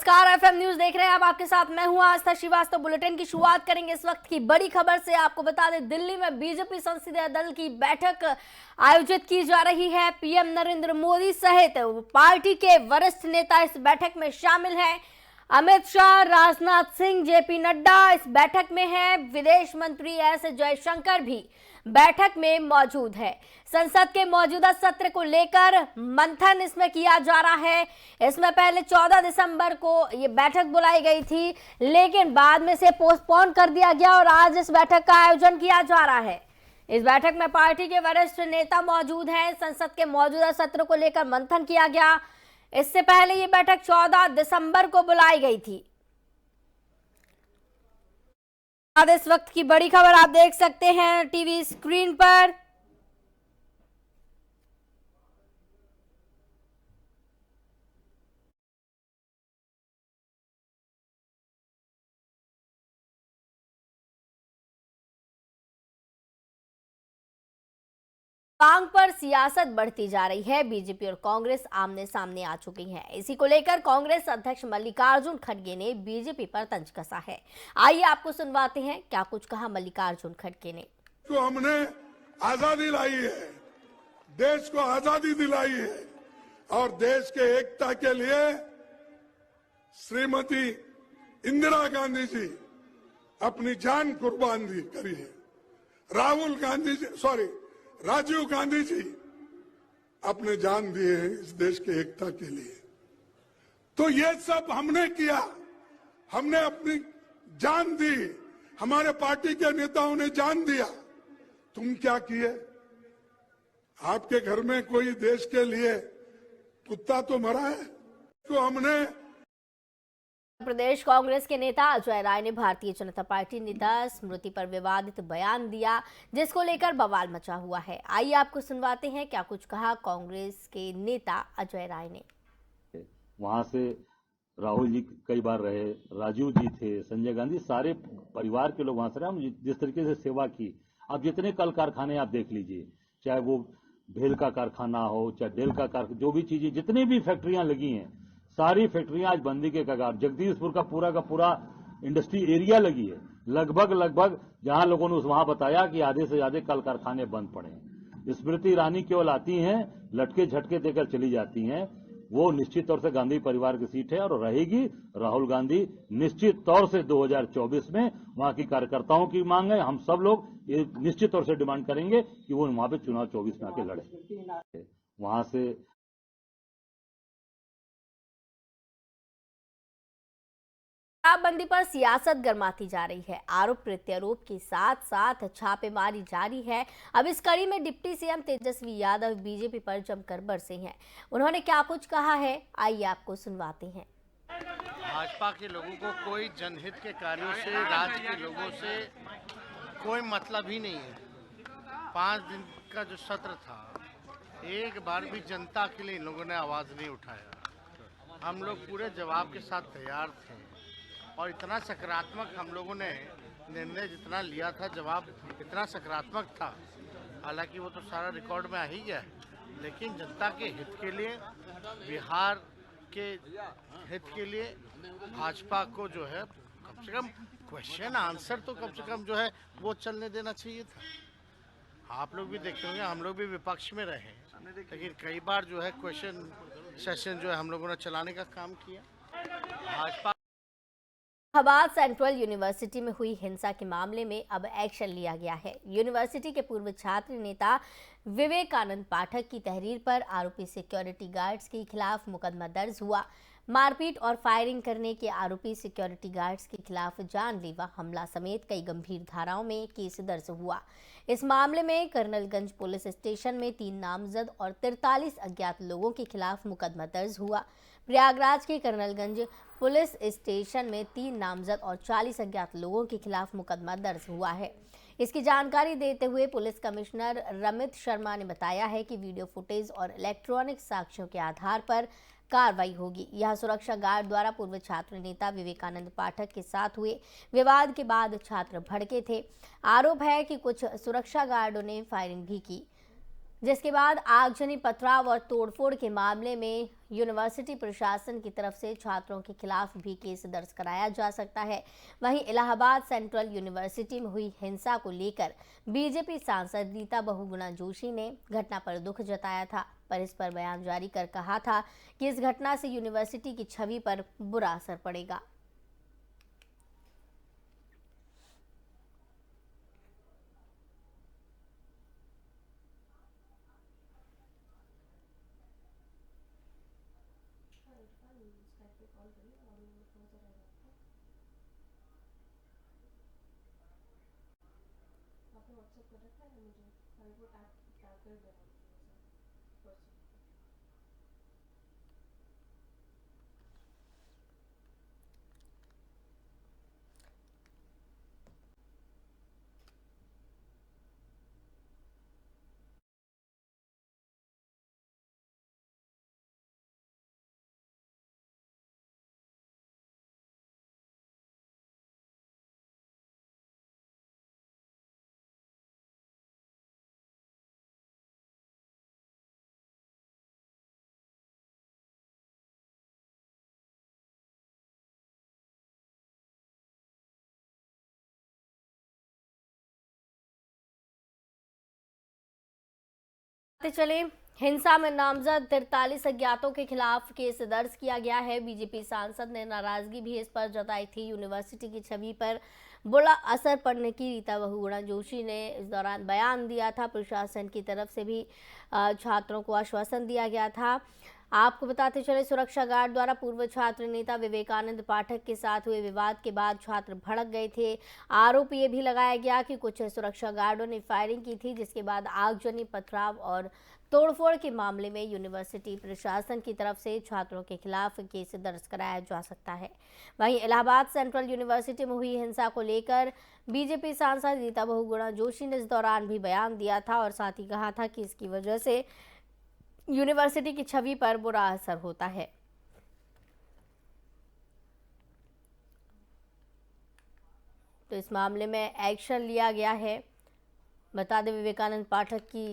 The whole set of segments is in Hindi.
नमस्कार, एफएम न्यूज देख रहे हैं आप। आपके साथ मैं हूं आस्था श्रीवास्तव। बुलेटिन की शुरुआत करेंगे इस वक्त की बड़ी खबर से। आपको बता दें, दिल्ली में बीजेपी संसदीय दल की बैठक आयोजित की जा रही है। पीएम नरेंद्र मोदी सहित पार्टी के वरिष्ठ नेता इस बैठक में शामिल हैं। अमित शाह, राजनाथ सिंह, जेपी नड्डा इस बैठक में हैं। विदेश मंत्री एस जयशंकर भी बैठक में मौजूद है। संसद के मौजूदा सत्र को लेकर मंथन इसमें किया जा रहा है। इसमें पहले 14 दिसंबर को ये बैठक बुलाई गई थी, लेकिन बाद में से पोस्टपोन कर दिया गया और आज इस बैठक का आयोजन किया जा रहा है। इस बैठक में पार्टी के वरिष्ठ नेता मौजूद हैं। संसद के मौजूदा सत्र को लेकर मंथन किया गया। इससे पहले ये बैठक 14 दिसंबर को बुलाई गई थी। इस वक्त की बड़ी खबर आप देख सकते हैं टीवी स्क्रीन पर। मांग पर सियासत बढ़ती जा रही है। बीजेपी और कांग्रेस आमने सामने आ चुकी हैं। इसी को लेकर कांग्रेस अध्यक्ष मल्लिकार्जुन खड़गे ने बीजेपी पर तंज कसा है। आइए आपको सुनवाते हैं क्या कुछ कहा मल्लिकार्जुन खड़गे ने। तो हमने आजादी लाई है, देश को आजादी दिलाई है और देश के एकता के लिए श्रीमती इंदिरा गांधी जी अपनी जान कुर्बान करी है। राजीव गांधी जी अपने जान दिए हैं इस देश के एकता के लिए। तो ये सब हमने किया, हमने अपनी जान दी, हमारे पार्टी के नेताओं ने जान दिया। तुम क्या किए? आपके घर में कोई देश के लिए कुत्ता तो मरा है? तो हमने प्रदेश कांग्रेस के नेता अजय राय ने भारतीय जनता पार्टी नेता स्मृति पर विवादित बयान दिया, जिसको लेकर बवाल मचा हुआ है। आइए आपको सुनवाते हैं क्या कुछ कहा कांग्रेस के नेता अजय राय ने। वहां से राहुल जी कई बार रहे, राजीव जी थे, संजय गांधी, सारे परिवार के लोग वहां से रहे। हम जिस तरीके से सेवा की, अब जितने कल कारखाने आप देख लीजिए, चाहे वो भेल का कारखाना हो, चाहे डेल का कारखाना, जो भी चीजें, जितनी भी फैक्ट्रियां लगी हैं, सारी फैक्ट्रियां आज बंदी के कगार। जगदीशपुर का पूरा इंडस्ट्री एरिया लगी है। लगभग जहां लोगों ने वहां बताया कि आधे से ज्यादा कल कारखाने बंद पड़े हैं। स्मृति ईरानी केवल आती हैं, लटके झटके देकर चली जाती हैं। वो निश्चित तौर से गांधी परिवार की सीट है और रहेगी। राहुल गांधी निश्चित तौर से 2024 में वहां की कार्यकर्ताओं की मांग है। हम सब लोग ये निश्चित तौर से डिमांड करेंगे कि वो वहां पे चुनाव 24 में आके लड़े। वहां से शराबबंदी पर सियासत गर्माती जा रही है। आरोप प्रत्यारोप के साथ साथ छापेमारी जारी है। अब इस कड़ी में deputy CM Tejashwi Yadav BJP पर जमकर बरसे हैं। उन्होंने क्या कुछ कहा है, आइए आपको सुनवाते हैं। भाजपा के लोगों को कोई जनहित के कार्यों से, राज्य के लोगों से कोई मतलब ही नहीं है। 5 दिन का जो सत्र था, एक बार भी जनता के लिए इन लोगों ने आवाज नहीं उठाया। हम लोग पूरे जवाब के साथ तैयार थे और इतना सकारात्मक हम लोगों ने निर्णय जितना लिया था, जवाब इतना सकारात्मक था। हालांकि वो तो सारा रिकॉर्ड में आ ही गया है, लेकिन जनता के हित के लिए, बिहार के हित के लिए भाजपा को जो है कम से कम क्वेश्चन आंसर तो कम से कम जो है वो चलने देना चाहिए था। आप लोग भी देखे होंगे, हम लोग भी विपक्ष में रहे, लेकिन कई बार जो है क्वेश्चन सेशन जो है हम लोगों ने चलाने का काम किया। भाजपा इलाहाबाद सेंट्रल यूनिवर्सिटी में हुई हिंसा के मामले में अब एक्शन लिया गया है। यूनिवर्सिटी के पूर्व छात्र नेता विवेकानंद पाठक की तहरीर पर आरोपी सिक्योरिटी गार्ड्स के खिलाफ मुकदमा दर्ज हुआ। मारपीट और फायरिंग करने के आरोपी सिक्योरिटी गार्ड्स के खिलाफ जानलेवा हमला समेत कई गंभीर धाराओं में केस दर्ज हुआ। इस मामले में कर्नलगंज पुलिस स्टेशन में 3 नामजद और 43 अज्ञात लोगों के खिलाफ मुकदमा दर्ज हुआ। प्रयागराज के कर्नलगंज पुलिस स्टेशन में 3 नामजद और 40 अज्ञात लोगों के खिलाफ मुकदमा दर्ज हुआ है। इसकी जानकारी देते हुए पुलिस कमिश्नर रमित शर्मा ने बताया है कि वीडियो फुटेज और इलेक्ट्रॉनिक साक्ष्यों के आधार पर कार्रवाई होगी। यह सुरक्षा गार्ड द्वारा पूर्व छात्र नेता विवेकानंद पाठक के साथ हुए विवाद के बाद छात्र भड़के थे। आरोप है कि कुछ सुरक्षा गार्डों ने फायरिंग भी की। जिसके बाद आगजनी, पथराव और तोड़फोड़ के मामले में यूनिवर्सिटी प्रशासन की तरफ से छात्रों के खिलाफ भी केस दर्ज कराया जा सकता है। वहीं इलाहाबाद सेंट्रल यूनिवर्सिटी में हुई हिंसा को लेकर बीजेपी सांसद रीता बहुगुणा जोशी ने घटना पर दुख जताया था, पर इस पर बयान जारी कर कहा था कि इस घटना से यूनिवर्सिटी की छवि पर बुरा असर पड़ेगा। चले, हिंसा में नामजद 43 अज्ञातों के खिलाफ केस दर्ज किया गया है। बीजेपी सांसद ने नाराजगी भी इस पर जताई थी। यूनिवर्सिटी की छवि पर बुरा असर पड़ने की रीता बहुगुणा जोशी ने इस दौरान बयान दिया था। प्रशासन की तरफ से भी छात्रों को आश्वासन दिया गया था। आपको बताते चले, सुरक्षा गार्ड द्वारा पूर्व छात्र नेता विवेकानंद पाठक के साथ हुए विवाद के बाद छात्र भड़क गए थे। आरोप ये भी लगाया गया कि कुछ सुरक्षा गार्डों ने फायरिंग की थी, जिसके बाद आगजनी, पथराव और तोड़फोड़ के मामले में यूनिवर्सिटी प्रशासन की तरफ से छात्रों के खिलाफ केस दर्ज कराया जा सकता है। वहीं इलाहाबाद सेंट्रल यूनिवर्सिटी में हुई हिंसा को लेकर बीजेपी सांसद रीता बहुगुणा जोशी ने इस दौरान भी बयान दिया था और साथ ही कहा था कि इसकी वजह से यूनिवर्सिटी की छवि पर बुरा असर होता है। तो इस मामले में एक्शन लिया गया है। बता दें, विवेकानंद पाठक की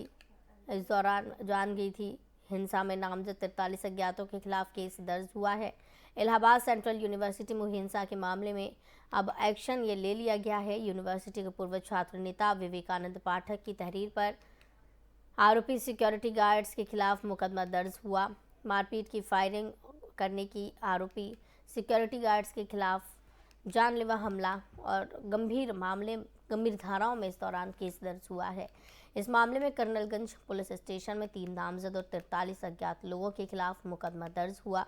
इस दौरान जान गई थी। हिंसा में नामजद 43 अज्ञातों के खिलाफ केस दर्ज हुआ है। इलाहाबाद सेंट्रल यूनिवर्सिटी में हुई हिंसा के मामले में अब एक्शन ये ले लिया गया है। यूनिवर्सिटी के पूर्व छात्र नेता विवेकानंद पाठक की तहरीर पर आरोपी सिक्योरिटी गार्ड्स के खिलाफ मुकदमा दर्ज हुआ। मारपीट की फायरिंग करने की आरोपी सिक्योरिटी गार्ड्स के खिलाफ जानलेवा हमला और गंभीर धाराओं में इस दौरान केस दर्ज हुआ है। इस मामले में कर्नलगंज पुलिस स्टेशन में 3 नामजद और 43 अज्ञात लोगों के खिलाफ मुकदमा दर्ज हुआ।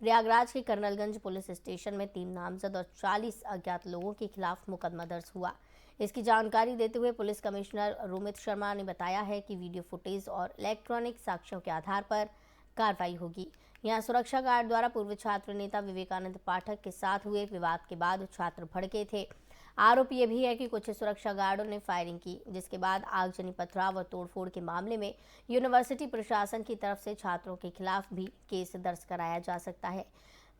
प्रयागराज के कर्नलगंज पुलिस स्टेशन में 3 नामजद और 40 अज्ञात लोगों के खिलाफ मुकदमा दर्ज हुआ। इसकी जानकारी देते हुए पुलिस कमिश्नर रोमित शर्मा ने बताया है कि वीडियो फुटेज और इलेक्ट्रॉनिक साक्ष्यों के आधार पर कार्रवाई होगी। यहां सुरक्षा गार्ड द्वारा पूर्व छात्र नेता विवेकानंद पाठक के साथ हुए विवाद के बाद छात्र भड़के थे। आरोप यह भी है कि कुछ सुरक्षा गार्डों ने फायरिंग की, जिसके बाद आगजनी, पथराव और तोड़फोड़ के मामले में यूनिवर्सिटी प्रशासन की तरफ से छात्रों के खिलाफ भी केस दर्ज कराया जा सकता है।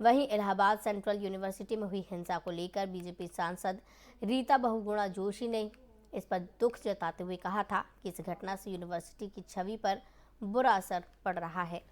वहीं इलाहाबाद सेंट्रल यूनिवर्सिटी में हुई हिंसा को लेकर बीजेपी सांसद रीता बहुगुणा जोशी ने इस पर दुख जताते हुए कहा था कि इस घटना से यूनिवर्सिटी की छवि पर बुरा असर पड़ रहा है।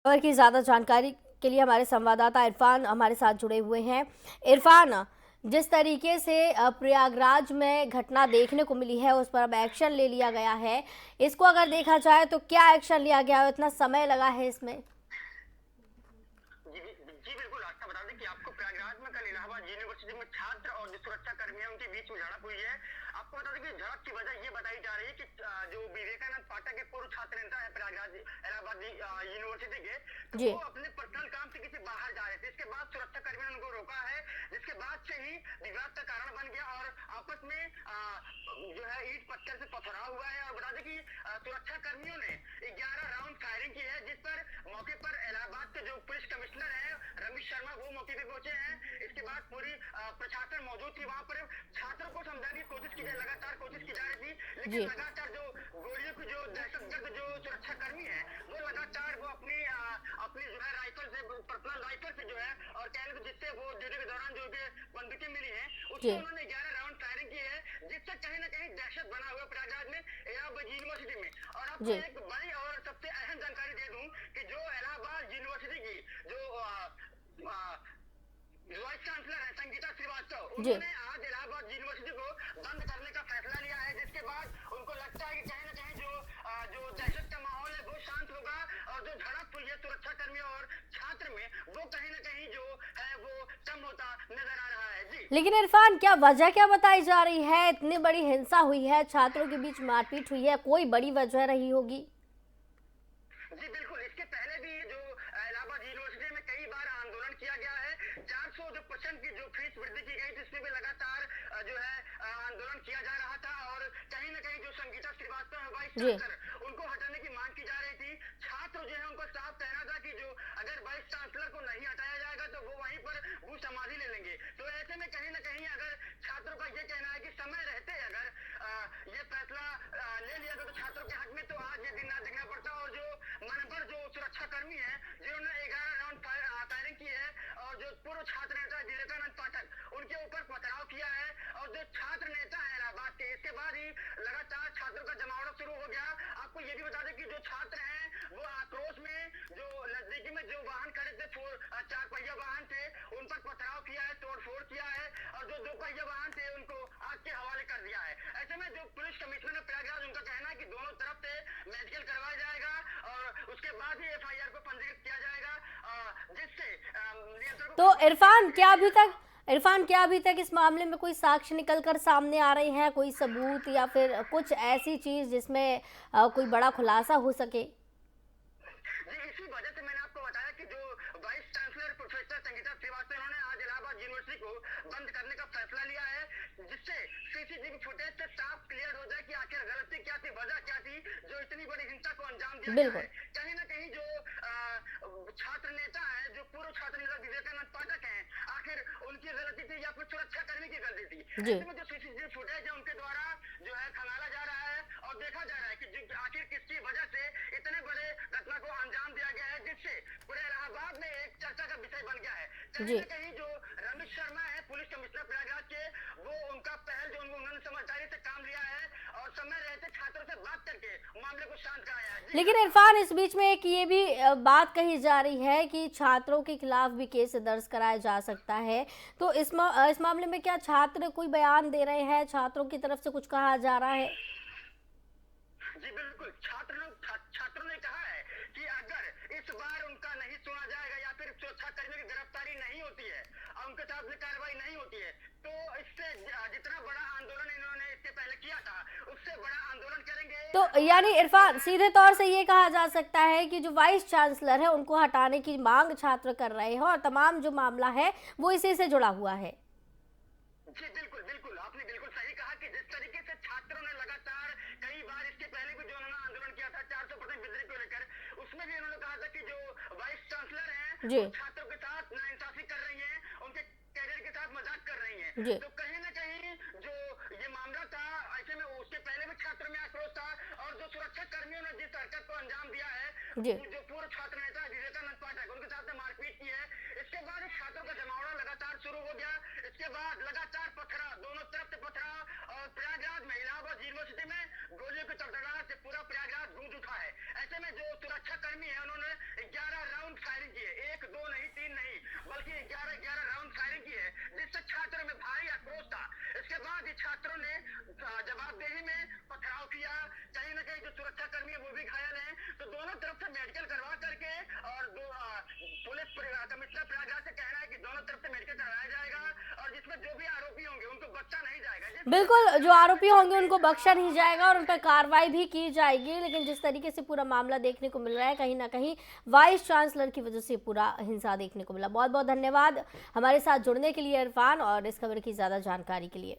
खबर की ज़्यादा जानकारी के लिए हमारे संवाददाता इरफान हमारे साथ जुड़े हुए हैं। इरफान, जिस तरीके से प्रयागराज में घटना देखने को मिली है उस पर अब एक्शन ले लिया गया है, इसको अगर देखा जाए तो क्या एक्शन लिया गया है, इतना समय लगा है इसमें? जी बिल्कुल। आपको बता दें कि आपको प्रयागराज में कल इलाहाबाद यूनिवर्सिटी में छात्र और जो सुरक्षा कर्मी है उनके बीच में झड़प हुई है। आपको बता दें कि झड़प की वजह ये बताई जा रही है कि जो विवेकानंद पाठक के पूर्व छात्र नेता है प्रयागराज इलाहाबाद यूनिवर्सिटी के, तो जी वो अपने पर्सनल काम से किसी बाहर जा रहे थे। इसके बाद सुरक्षा कर्मियों ने उनको रोका है, जिसके बाद से ही विवाद का कारण बन गया और आपस में जो है ईंट पत्थर से पथराव हुआ है। और बता दें कि सुरक्षा कर्मियों ने 11 राउंड फायरिंग की है, जिस पर मौके पर इलाहाबाद के जो पुलिस कमिश्नर है रमेश शर्मा वो मौके पे पहुंचे हैं। इसके बाद पूरी प्रशासन मौजूद थी वहां पर। छात्रों को समझाने की कोशिश की लगातार कोशिश की जा रही थी, लेकिन जी लगातार जो गोलियों की जो दहशतगर्द जो सुरक्षा कर्मी है वो लगातार वो अपनी अपनी जो है राइफल से पर्सनल राइफल से जो है और कह रहे थे जिससे वो ड्यूटी के दौरान जो भी बंदूकें मिली है उससे जी उन्होंने 11 राउंड फायरिंग की है, जिससे कहीं ना कहीं दहशत बना हुआ प्रयागराज में इलाहाबाद यूनिवर्सिटी में। और आपको जी एक बड़ी और सबसे अहम जानकारी दे दूं कि जो इलाहाबाद यूनिवर्सिटी की जो वाइस चांसलर है संगीता श्रीवास्तव, जी उन्होंने आज इलाहाबाद यूनिवर्सिटी को बंद करने का फैसला लिया है, जिसके बाद उनको लगता है कि कहीं ना कहीं जो दहशत का माहौल है वो शांत होगा और जो झड़प हुई है सुरक्षा कर्मियों और छात्र में वो कहीं ना कहीं जो है वो कम होता नजर आ रहा है। जी लेकिन इरफान, क्या वजह क्या बताई जा रही है? इतनी बड़ी हिंसा हुई है, छात्रों के बीच मारपीट हुई है, कोई बड़ी वजह रही होगी? जी बिल्कुल। इसके पहले भी जो इलाहाबाद यूनिवर्सिटी में कई बार आंदोलन किया गया है। 400% की जो फीस वृद्धि की गई थी इसमें भी लगातार जो है आंदोलन किया जा रहा था और कहीं ना कहीं जो संगीता श्रीवास्तव है वाइस जी चांसलर उनको हटाने की मांग की जा रही थी। छात्र जो है उनको साफ कहना था कि जो अगर वाइस चांसलर को नहीं हटाया जाएगा तो वो वहीं पर भू समाधि ले लेंगे। तो ऐसे में कहीं ना कहीं अगर छात्रों का ये कहना है कि समय रहते अगर ये फैसला ले लिया तो छात्रों के हक में तो आज ये दिन ना देखना पड़ता। और जो मनभर जो सुरक्षा कर्मी है जिन्होंने 11 राउंड फायरिंग की है और जो पूर्व छात्र नेता विवेकानंद पाठक उनके ऊपर पथराव किया है और जो छात्र नेता है इलाहाबाद के, इसके बाद ही लगातार छात्रों का जमावड़ा शुरू हो गया। आपको ये भी बता दें कि जो छात्र हैं वो आक्रोश में जो नजदीकी में जो वाहन खड़े थे 4 पहिया वाहन थे उन पर पथराव किया है, तोड़फोड़ किया है और जो 2 पहिया वाहन थे उनको आग के हवाले कर दिया है। ऐसे में जो पुलिस कमिश्नर है प्रयागराज उनका कहना है कि दोनों तरफ से मेडिकल करवाया जाएगा और उसके बाद ही FIR को पंजीकृत किया जाएगा, जिससे नियंत्रण तो इरफान, क्या अभी तक इस मामले में कोई साक्ष्य निकलकर सामने आ रहे हैं, कोई सबूत या फिर कुछ ऐसी चीज जिसमें कोई बड़ा खुलासा हो सके? जी इसी वजह से मैंने आपको बताया कि जो vice chancellor professor Sangeeta Srivastava उन्होंने आज इलाहाबाद यूनिवर्सिटी को बंद करने का फैसला लिया है, जिससे CCTV फुटेज से साफ क्लियर हो जाए कि आखिर गलती क्या थी, वजह क्या थी जो इतनी बड़ी हिंसा को अंजाम दिया गया है। कहीं ना कहीं जो छात्र नेता है जो पूर्व छात्र नेता विवेकानंद पाठक हैं आखिर उनकी गलती थी या फिर सुरक्षा कर्मी की गलती थी? ऐसे में जो CCTV फुटेज है उनके द्वारा जो है खंगाला जा रहा है और देखा जा रहा है कि आखिर किसकी वजह से इतने बड़े घटना को अंजाम दिया गया है, जिससे पूरे इलाहाबाद में एक चर्चा का विषय बन गया है। कहीं ना कहीं जो रमेश शर्मा है पुलिस कमिश्नर प्रयागराज के, वो उनका पहल जो उन्होंने समझदारी से काम लिया है और समय रहते छात्रों से बात करके मामले को शांत कराया है। लेकिन इरफान, इस बीच में एक ये भी बात कही जा रही है कि छात्रों के खिलाफ भी केस दर्ज कराया जा सकता है, तो इस मामले में क्या छात्र कोई बयान दे रहे हैं? छात्रों की तरफ से कुछ कहा जा रहा है? जी बिल्कुल। छात्रों ने कहा है कि अगर इस बार उनका नहीं सुना जाएगा या फिर सुरक्षा कर्मियों की गिरफ्तारी नहीं होती है और उनके साथ में कार्रवाई नहीं होती है तो इससे जितना बड़ा आंदोलन इन्होंने इससे पहले किया था उससे बड़ा आंदोलन करेंगे। तो यानी इरफान, सीधे तौर से ये कहा जा सकता है कि जो वाइस चांसलर है उनको हटाने की मांग छात्र कर रहे हैं और तमाम जो मामला है वो इसी से जुड़ा हुआ है। जी बिल्कुल बिल्कुल। आपने बिल्कुल सही कहा कि जिस तरीके से छात्रों ने लगातार कई बार इसके पहले भी जो उन्होंने आंदोलन किया था 400% वृद्धि को लेकर, उसमें भी उन्होंने कहा था कि जो वाइस चांसलर हैं जी छात्रों के साथ नाइंसाफी कर रही हैं, उनके कैरियर के साथ मजाक कर रही हैं। जी तो कहीं ना कहीं जो ये मामला था ऐसे में उसके पहले भी छात्रों में आक्रोश था और जो सुरक्षा कर्मियों ने जिस हरकत को अंजाम दिया है जी जो पूर्व छात्र नेता विवेकानंद पाठक उनके साथ मारपीट की है, इसके बाद छात्रों का जमावड़ा लगातार शुरू हो गया। इसके बाद लगातार पथराव, दोनों तरफ से पथराव और प्रयागराज में इलाहाबाद यूनिवर्सिटी में गोलियों की तड़तड़ाहट से पूरा प्रयागराज गूंज उठा है। ऐसे में जो सुरक्षा कर्मी है उन्होंने 11 राउंड फायरिंग की है, 1, 2 नहीं, 3 नहीं बल्कि 11 राउंड फायरिंग की है, जिससे छात्रों में भारी आक्रोश था। इसके बाद ही छात्रों ने जवाबदेही में पथराव किया। कहीं ना कहीं जो सुरक्षा कर्मी है वो भी घायल है, तो दोनों तरफ से मेडिकल करवा करके और पुलिस कमिश्नर बच्चा प्रयागराज से कहना है कि दोनों तरफ से मेडिकल करवाया जाएगा और जिसमें जो भी आरोपी होंगे उनको बख्शा नहीं जाएगा। बिल्कुल, जो आरोपी होंगे उनको बख्शा नहीं जाएगा और उन पर कार्रवाई भी की जाएगी। लेकिन जिस तरीके से पूरा मामला देखने को मिल रहा है, कहीं ना कहीं वाइस चांसलर की वजह से पूरा हिंसा देखने को मिला। बहुत बहुत धन्यवाद हमारे साथ जुड़ने के लिए इरफान, और इस खबर की ज़्यादा जानकारी के लिए।